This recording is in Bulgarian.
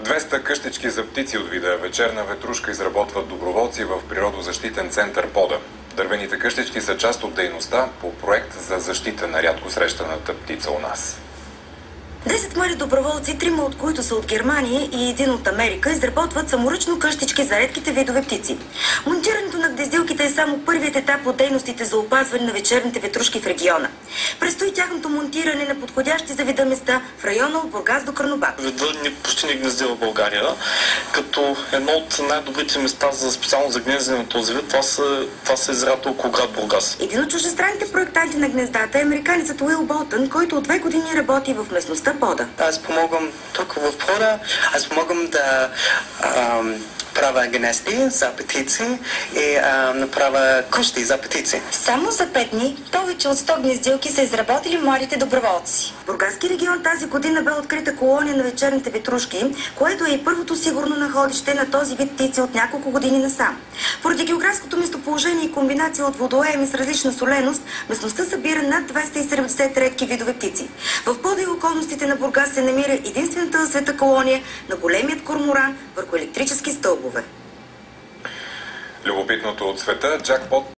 200 къщички за птици от вида вечерна ветрушка изработват доброволци в природозащитен център Пода. Дървените къщички са част от дейността по проект за защита на рядко срещаната птица у нас. 10 млади доброволци, 3 от които са от Германия и 1 от Америка, изработват саморъчно къщички за редките видове птици. Монтирането на гнездилките е само първият етап от дейностите за опазване на вечерните ветрушки в региона. Предстои тяхното монтиране на подходящи за вида места в района от Бургас до Карнобат. Видът почти не гнездила в България, като едно от най-добрите места специално за гнездене на този вид, това са езерата около град Бургас. Един от чуждестранните проектанти на гнездата е американецът Уил Болтън, който от 2 години работи в местността Пода. Аз помогам тук в Пода, аз помогам да правя гнезди за птици и направя къщи за птици. Само за 5 дни повече от 100 гнездилки са изработили младите доброволци. В Бургаски регион тази година бе открита колония на вечерните ветрушки, което е и първото сигурно находище на този вид птици от няколко години насам. Поради географското местоположение и комбинация от водоеми с различна соленост, местността събира над 270 редки видове птици. В Пода и околностите на Бургас се намира единствената в света колония на големият корморан върху електрически стълбове. Любопитното от света, джакпот